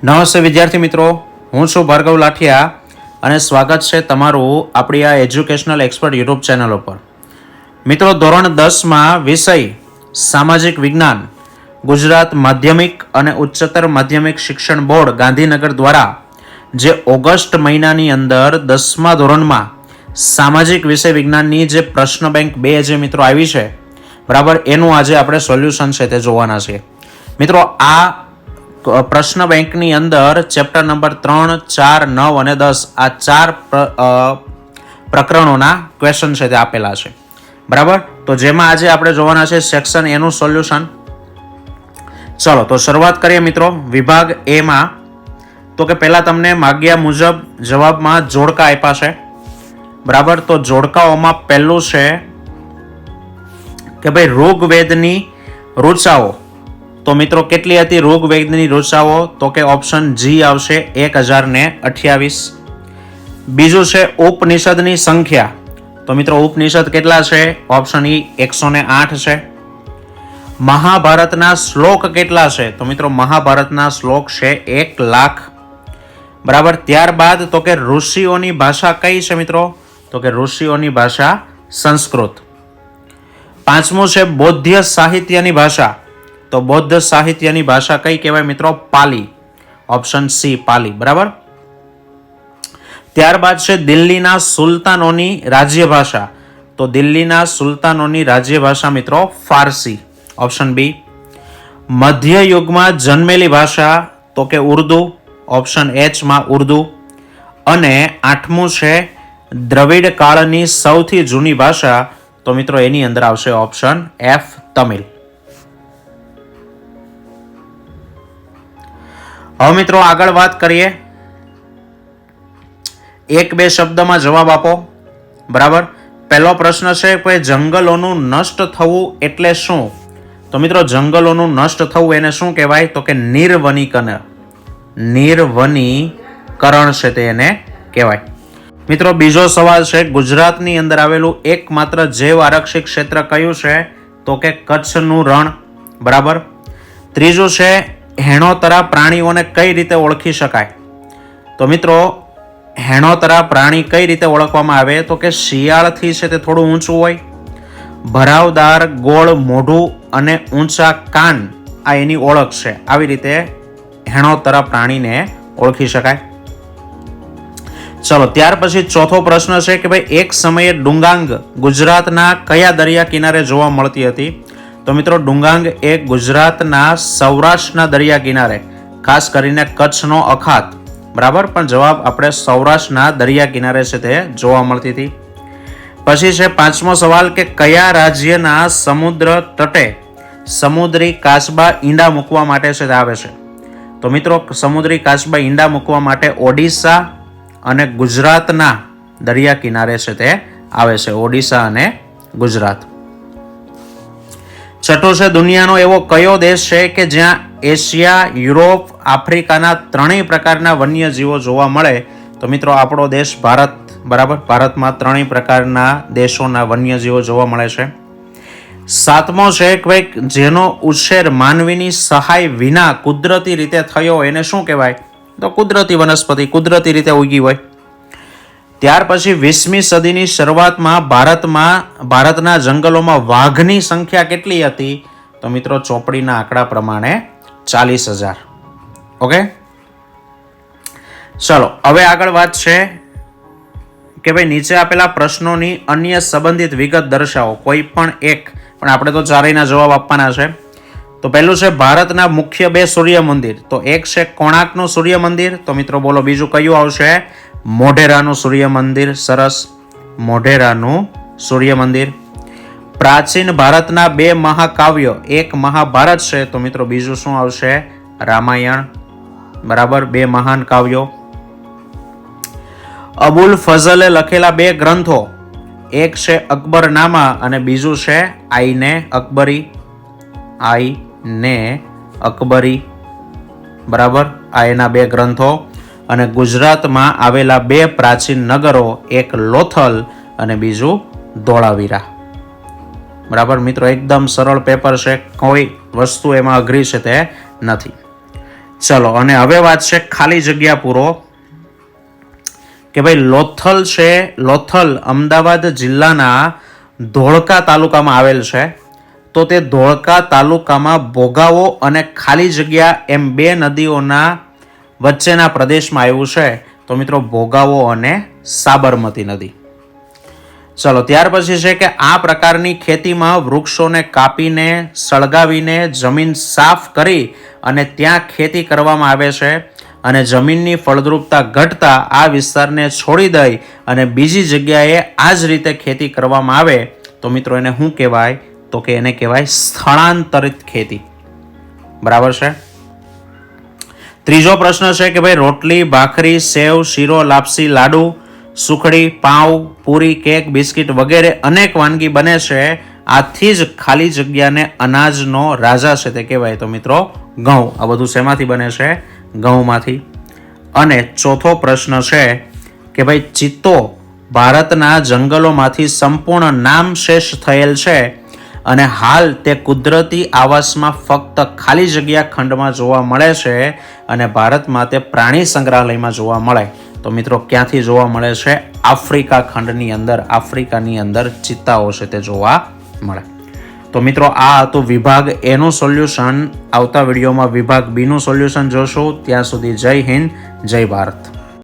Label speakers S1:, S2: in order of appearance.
S1: નમસ્તે વિદ્યાર્થી મિત્રો, હું છું ભાર્ગવ લાઠિયા અને સ્વાગત છે તમારું આપણી આ એજ્યુકેશનલ એક્સપર્ટ યુટ્યુબ ચેનલ ઉપર. મિત્રો, ધોરણ 10માં વિષય સામાજિક વિજ્ઞાન ગુજરાત માધ્યમિક અને ઉચ્ચતર માધ્યમિક શિક્ષણ બોર્ડ ગાંધીનગર દ્વારા જે ઓગસ્ટ મહિનાની અંદર 10મા ધોરણમાં સામાજિક વિષય વિજ્ઞાનની જે પ્રશ્ન બેંક 2 જે મિત્રો આવી છે, બરાબર, એનું આજે આપણે સોલ્યુશન છે તે જોવાના છે. મિત્રો, આ પ્રશ્ન બેંકની અંદર ચેપ્ટર નંબર 3, 4, 9 અને 10 આ 4 પ્રકરણોના ક્વેશ્ચન છે તે આપેલા છે, બરાબર. તો જેમાં આજે આપણે જોવાના છે સેક્શન એનું સોલ્યુશન. ચલો તો શરૂઆત કરીએ મિત્રો. વિભાગ એ માં તો કે પહેલા તમને માગ્યા મુજબ જવાબમાં જોડકા આપ્યા છે, બરાબર. તો જોડકાઓમાં પહેલું છે કે ભાઈ ઋગ્વેદની ઋચાઓ. તો મિત્રો કેટલી હતી ઋગ્વેદની ઋચાઓ? તો કે ઓપ્શન જી આવશે 1028. બીજું છે ઉપનિષદની સંખ્યા. તો મિત્રો ઉપનિષદ કેટલા છે? ઓપ્શન ઈ 108 છે. મહાભારતના શ્લોક કેટલા છે? તો મિત્રો મહાભારતના શ્લોક છે 1,00,000, બરાબર. ત્યારબાદ તો કે ઋષિઓની ભાષા કઈ છે મિત્રો? તો કે ઋષિઓની ભાષા સંસ્કૃત. પાંચમું છે બૌદ્ધ સાહિત્યની ભાષા. તો બૌદ્ધ સાહિત્યની ભાષા કઈ કહેવાય મિત્રો? પાલી. ઓપ્શન સી પાલી, બરાબર. ત્યારબાદ છે દિલ્હીના સુલતાનોની રાજ્ય ભાષા. તો દિલ્હીના સુલતાનોની રાજ્ય ભાષા મિત્રો ફારસી. Option B. મધ્ય યુગમાં જન્મેલી ભાષા તો કે ઉર્દુ. ઓપ્શન એચ માં ઉર્દુ. અને આઠમું છે દ્રવિડ કાળની સૌથી જૂની ભાષા. તો મિત્રો એની અંદર આવશે ઓપ્શન એફ તમિલ. હવે મિત્રો આગળ વાત કરીએ. 1-2 શબ્દમાં જવાબ આપો, બરાબર. પહેલો પ્રશ્ન છે કે જંગલોનું નષ્ટ થવું એટલે શું? તો મિત્રો જંગલોનું નષ્ટ થવું એને શું કહેવાય? તો કે નિર્વનીકરણ. નિર્વનીકરણ છે તે એને કહેવાય. મિત્રો બીજો સવાલ છે ગુજરાતની અંદર આવેલું એકમાત્ર જૈવ આરક્ષિત ક્ષેત્ર કયું છે? તો કે કચ્છનું રણ, બરાબર. ત્રીજું છે હેણોતરા પ્રાણીઓને કઈ રીતે ઓળખી શકાય? તો મિત્રો હેણોતરા પ્રાણી કઈ રીતે ઓળખવામાં આવે? તો કે શિયાળથી છે તે થોડું ઊંચું હોય, ભરાવદાર ગોળ મોઢું અને ઊંચા કાન, આ એની ઓળખ છે. આવી રીતે હેણોતરા પ્રાણીને ઓળખી શકાય. ચલો ત્યાર પછી ચોથો પ્રશ્ન છે કે ભાઈ એક સમયે ડુંગાંગ ગુજરાતના કયા દરિયા કિનારે જોવા મળતી હતી? તો મિત્રો ડુંગાંગ એ ગુજરાતના સૌરાષ્ટ્રના દરિયા કિનારે, ખાસ કરીને કચ્છનો અખાત, બરાબર, પણ જવાબ આપણે સૌરાષ્ટ્રના દરિયા કિનારે છે તે જોવા મળતી હતી. પછી છે પાંચમો સવાલ કે કયા રાજ્યના સમુદ્ર તટે સમુદ્રી કાચબા ઈંડા મૂકવા માટે છે તે આવે છે? તો મિત્રો સમુદ્રી કાચબા ઈંડા મૂકવા માટે ઓડિશા અને ગુજરાતના દરિયા કિનારે છે તે આવે છે. ઓડિશા અને ગુજરાત. છઠ્ઠો છે દુનિયાનો એવો કયો દેશ છે કે જ્યાં એશિયા, યુરોપ, આફ્રિકાના ત્રણેય પ્રકારના વન્યજીવો જોવા મળે? તો મિત્રો આપણો દેશ ભારત, બરાબર. ભારતમાં ત્રણેય પ્રકારના દેશોના વન્યજીવો જોવા મળે છે. સાતમો છે કે ભાઈ જેનો ઉછેર માનવીની સહાય વિના કુદરતી રીતે થયો એને શું કહેવાય? તો કુદરતી વનસ્પતિ, કુદરતી રીતે ઉગી હોય. ત્યાર પછી 20મી સદીની શરૂઆતમાં ભારતના જંગલોમાં વાઘની સંખ્યા કેટલી હતી? તો મિત્રો ચોપડીના આંકડા પ્રમાણે 40,000. ઓકે, ચલો હવે આગળ વાત છે કે ભાઈ નીચે આપેલા પ્રશ્નોની અન્ય સંબંધિત વિગત દર્શાવો. કોઈ પણ એક, પણ આપણે તો ચારેયના જવાબ આપવાના છે. તો પહેલું છે ભારતના મુખ્ય 2 સૂર્ય મંદિર. તો એક છે કોણાર્કનું સૂર્ય મંદિર. તો મિત્રો બોલો બીજું કયું આવશે? મોઢેરાનું સૂર્ય મંદિર. સરસ, મોઢેરાનું સૂર્ય મંદિર. પ્રાચીન ભારતના 2 મહાકાવ્યો, એક મહાભારત છે. તો મિત્રો બીજું શું આવશે? રામાયણ, બરાબર. 2 મહાન કાવ્યો. અબુલ ફઝલે લખેલા 2 ગ્રંથો, એક છે અકબરનામા અને બીજું છે આઈને અકબરી. આઈને અકબરી, બરાબર. આ એના 2 ગ્રંથો. અને ગુજરાતમાં આવેલા 2 પ્રાચીન નગરો, એક લોથલ અને બીજું ધોળાવીરા, બરાબર. મિત્રો એકદમ સરળ પેપર છે, કોઈ વસ્તુ એમાં અઘરી છે તે નથી. ચલો, અને હવે વાત છે ખાલી જગ્યા પૂરો કે ભાઈ લોથલ છે. લોથલ અમદાવાદ જિલ્લાના ધોળકા તાલુકામાં આવેલ છે. તો તે ધોળકા તાલુકામાં ભોગાવો અને ખાલી જગ્યા એમ બે નદીઓના વચ્ચેના પ્રદેશમાં આવ્યું છે. તો મિત્રો ભોગાવો અને સાબરમતી નદી. ચલો, ત્યાર પછી છે કે આ પ્રકારની ખેતીમાં વૃક્ષોને કાપીને સળગાવીને જમીન સાફ કરી અને ત્યાં ખેતી કરવામાં આવે છે. અને જમીનની ફળદ્રુપતા ઘટતા આ વિસ્તારને છોડી દઈ અને બીજી જગ્યાએ આ જ રીતે ખેતી કરવામાં આવે તો મિત્રો એને શું કહેવાય? તો કે એને કહેવાય સ્થળાંતરિત ખેતી. બરાબર છે. ત્રીજો પ્રશ્ન છે કે ભાઈ રોટલી, ભાખરી, સેવ, શીરો, લાપસી, લાડુ, સુખડી, પાઉં, પૂરી, કેક, બિસ્કિટ વગેરે અનેક વાનગી બને છે. આથી જ ખાલી જગ્યાને અનાજનો રાજા છે તે કહેવાય. તો મિત્રો ઘઉં. આ બધું શેમાંથી બને છે? ઘઉંમાંથી. અને ચોથો પ્રશ્ન છે કે ભાઈ ચિત્તો ભારતના જંગલોમાંથી સંપૂર્ણ નામશેષ થયેલ છે અને હાલ તે કુદરતી આવાસમાં ફક્ત ખાલી જગ્યા ખંડમાં જોવા મળે છે અને ભારતમાં તે પ્રાણી સંગ્રહાલયમાં જોવા મળે. તો મિત્રો ક્યાંથી જોવા મળે છે? આફ્રિકા ખંડની અંદર, આફ્રિકાની અંદર ચિત્તાઓ છે તે જોવા મળે. તો મિત્રો આ હતું વિભાગ એ નું સોલ્યુશન. આવતા વિડીયોમાં વિભાગ બી નું સોલ્યુશન જોશું. ત્યાં સુધી જય હિન્દ, જય ભારત.